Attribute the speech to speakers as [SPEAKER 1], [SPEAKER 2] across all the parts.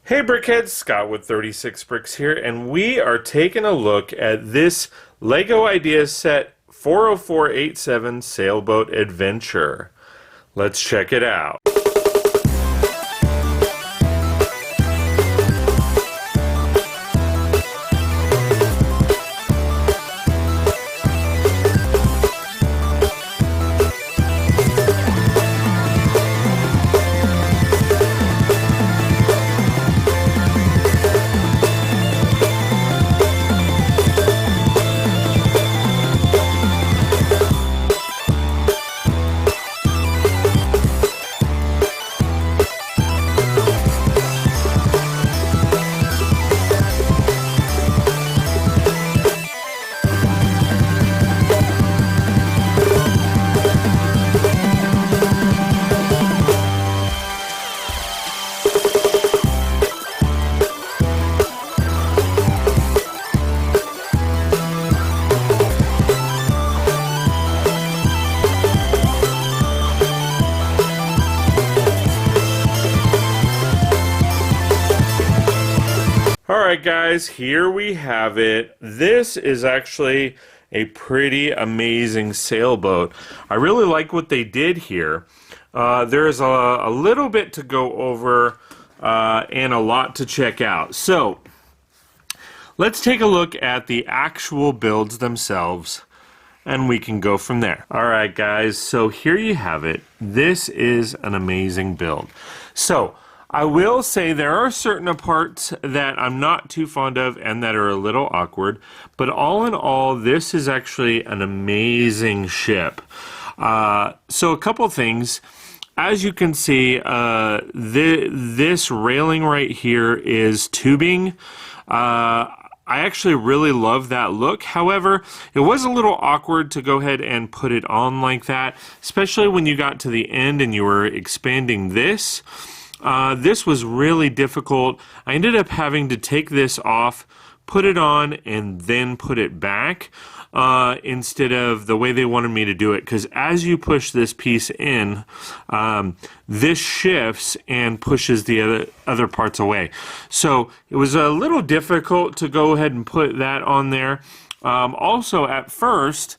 [SPEAKER 1] Hey Brickheads, Scott with 36 Bricks here, and we are taking a look at this LEGO Ideas Set 40487 Sailboat Adventure. Let's check it out. Alright guys, here we have it. This is actually a pretty amazing sailboat. I really like what they did here. There's a little bit to go over and a lot to check out. So, let's take a look at the actual builds themselves and we can go from there. Alright guys, so here you have it. This is an amazing build. So, I will say there are certain parts that I'm not too fond of and that are a little awkward, but all in all, this is actually an amazing ship. So a couple things. As you can see, this railing right here is tubing. I actually really love that look. However, it was a little awkward to go ahead and put it on like that, especially when you got to the end and you were expanding this. This was really difficult. I ended up having to take this off, put it on, and then put it back instead of the way they wanted me to do it. Because as you push this piece in, this shifts and pushes the other parts away. So it was a little difficult to go ahead and put that on there. Also, at first,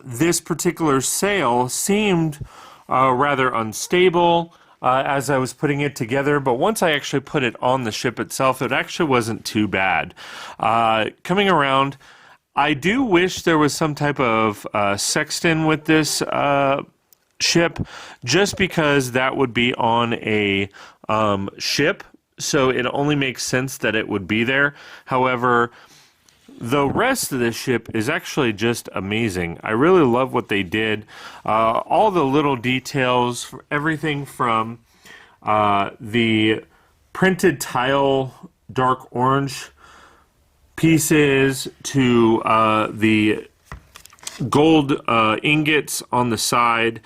[SPEAKER 1] this particular sail seemed rather unstable as I was putting it together, but once I actually put it on the ship itself, it actually wasn't too bad. Coming around, I do wish there was some type of sextant with this ship, just because that would be on a ship, so it only makes sense that it would be there. However, the rest of the ship is actually just amazing. I really love what they did. All the little details, everything from the printed tile dark orange pieces to the gold ingots on the side.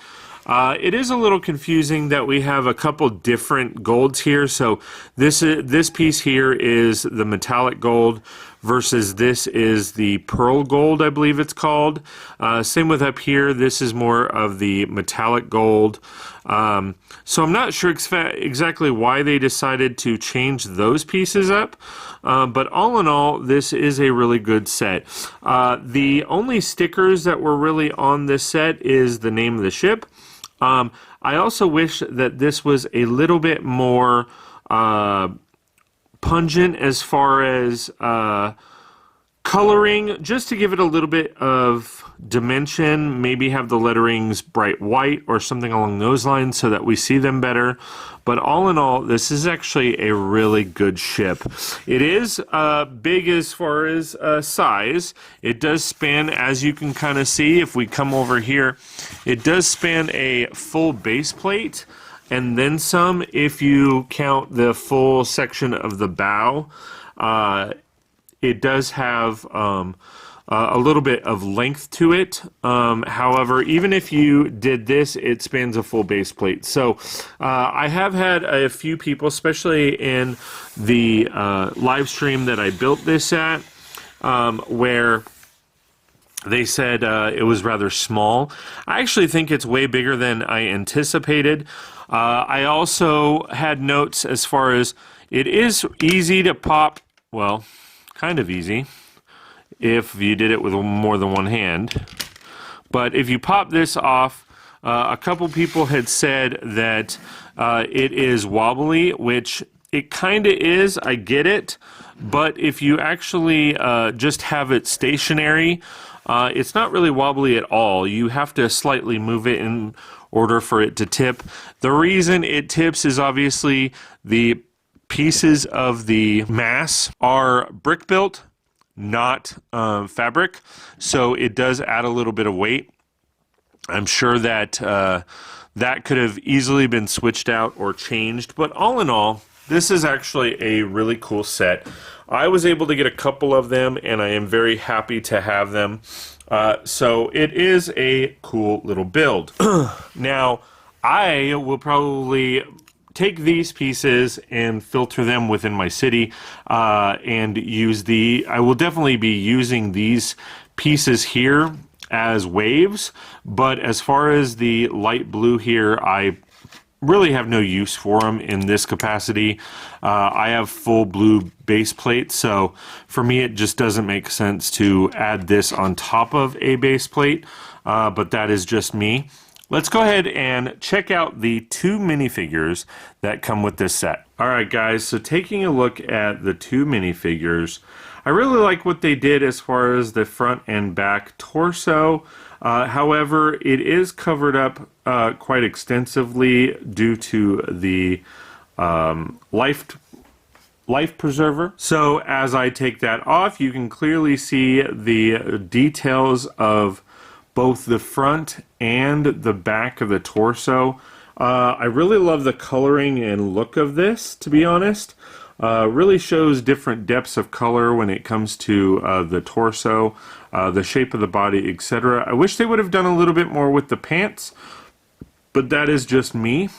[SPEAKER 1] It is a little confusing that we have a couple different golds here. So this piece here is the metallic gold versus this is the pearl gold, I believe it's called. Same with up here. This is more of the metallic gold. So I'm not sure exactly why they decided to change those pieces up. But all in all, this is a really good set. The only stickers that were really on this set is the name of the ship. I also wish that this was a little bit more pungent as far as coloring, just to give it a little bit of dimension. Maybe have the letterings bright white or something along those lines so that we see them better. But all in all, this is actually a really good ship. It is big as far as size. It does span, as you can kind of see, if we come over here, it does span a full base plate and then some if you count the full section of the bow. It does have a little bit of length to it. However, even if you did this, it spans a full base plate. So I have had a few people, especially in the live stream that I built this at, where they said it was rather small. I actually think it's way bigger than I anticipated. I also had notes as far as it is easy to pop, well, kind of easy if you did it with more than one hand. But if you pop this off, a couple people had said that it is wobbly, which it kind of is, I get it. But if you actually just have it stationary, it's not really wobbly at all. You have to slightly move it in order for it to tip. The reason it tips is obviously the pieces of the mass are brick built, not fabric, so it does add a little bit of weight. I'm sure that that could have easily been switched out or changed, but all in all, this is actually a really cool set. I was able to get a couple of them, and I am very happy to have them. So it is a cool little build. Now, I will probably take these pieces and filter them within my city and use I will definitely be using these pieces here as waves, but as far as the light blue here, I really have no use for them in this capacity. I have full blue base plate, so for me it just doesn't make sense to add this on top of a base plate, but that is just me. Let's go ahead and check out the 2 minifigures that come with this set. Alright guys, so taking a look at the 2 minifigures, I really like what they did as far as the front and back torso. However, it is covered up quite extensively due to the life preserver. So as I take that off, you can clearly see the details of both the front and the back of the torso. I really love the coloring and look of this, to be honest. Really shows different depths of color when it comes to the torso, the shape of the body, etc. I wish they would have done a little bit more with the pants, but that is just me.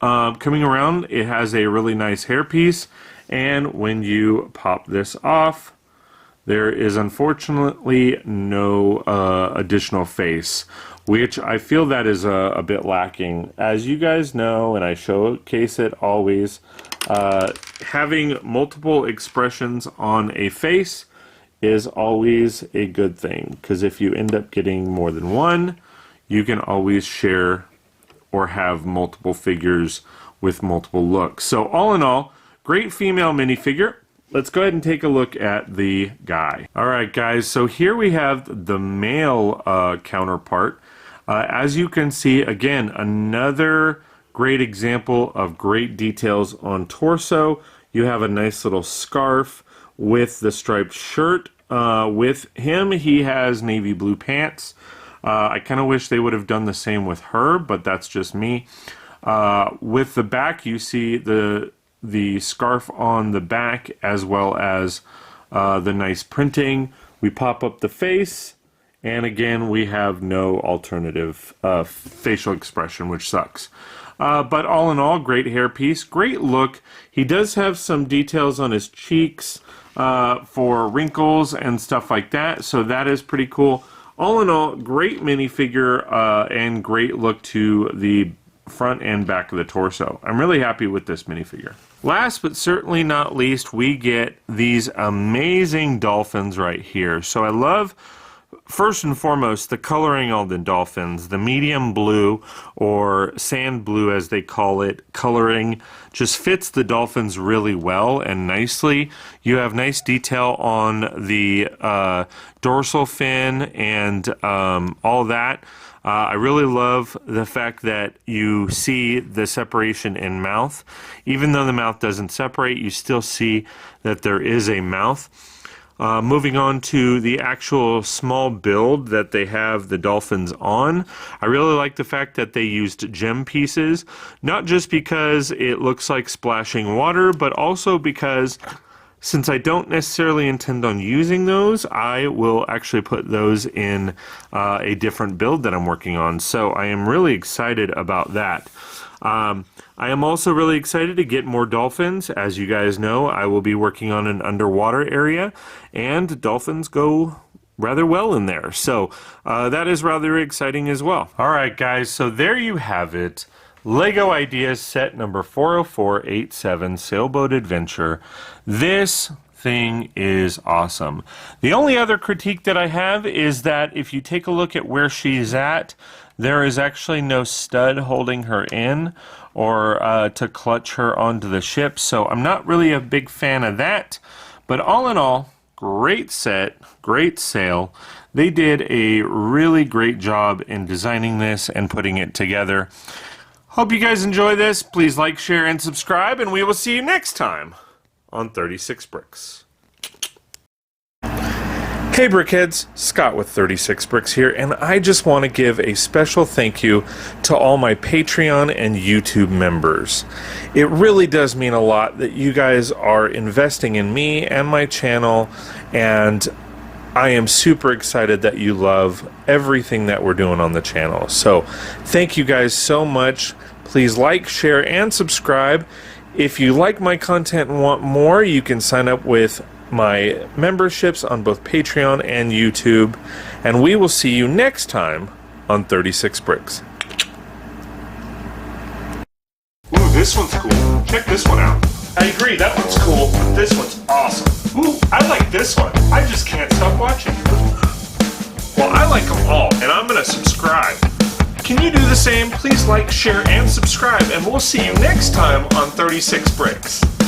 [SPEAKER 1] Coming around, it has a really nice hairpiece, and when you pop this off, there is unfortunately no additional face, which I feel that is a bit lacking. As you guys know, and I showcase it always, having multiple expressions on a face is always a good thing, because if you end up getting more than one, you can always share or have multiple figures with multiple looks. So all in all, great female minifigure. Let's go ahead and take a look at the guy. Alright guys, so here we have the male counterpart. As you can see, again, another great example of great details on torso. You have a nice little scarf with the striped shirt. With him, he has navy blue pants. I kind of wish they would have done the same with her, but that's just me. With the back, you see the scarf on the back, as well as the nice printing. We pop up the face, and again, we have no alternative facial expression, which sucks. But all in all, great hairpiece, great look. He does have some details on his cheeks for wrinkles and stuff like that, so that is pretty cool. All in all, great minifigure and great look to the front and back of the torso. I'm really happy with this minifigure. Last but certainly not least, we get these amazing dolphins right here. So I love, first and foremost, the coloring on the dolphins. The medium blue, or sand blue as they call it, coloring just fits the dolphins really well and nicely. You have nice detail on the dorsal fin and all that. I really love the fact that you see the separation in mouth. Even though the mouth doesn't separate, you still see that there is a mouth. Moving on to the actual small build that they have the dolphins on, I really like the fact that they used gem pieces, not just because it looks like splashing water, but also because since I don't necessarily intend on using those, I will actually put those in a different build that I'm working on. So I am really excited about that. I am also really excited to get more dolphins. As you guys know, I will be working on an underwater area, and dolphins go rather well in there. So that is rather exciting as well. All right, guys, so there you have it. Lego Ideas set number 40487, Sailboat Adventure. This thing is awesome. The only other critique that I have is that if you take a look at where she's at, there is actually no stud holding her in or to clutch her onto the ship, so I'm not really a big fan of that. But all in all, great set, great sail. They did a really great job in designing this and putting it together. Hope you guys enjoy this. Please like, share, and subscribe, and we will see you next time on 36 Bricks. Hey Brickheads, Scott with 36 Bricks here, and I just want to give a special thank you to all my Patreon and YouTube members. It really does mean a lot that you guys are investing in me and my channel, and I am super excited that you love everything that we're doing on the channel. So thank you guys so much. Please like, share, and subscribe. If you like my content and want more, you can sign up with my memberships on both Patreon and YouTube, and we will see you next time on 36 Bricks. Ooh, this one's cool. Check this one out. I agree, that one's cool. This one's awesome. Ooh, I like this one. I just can't stop watching. Well, I like them all, and I'm gonna subscribe. Can you do the same? Please like, share, and subscribe, and we'll see you next time on 36 Bricks.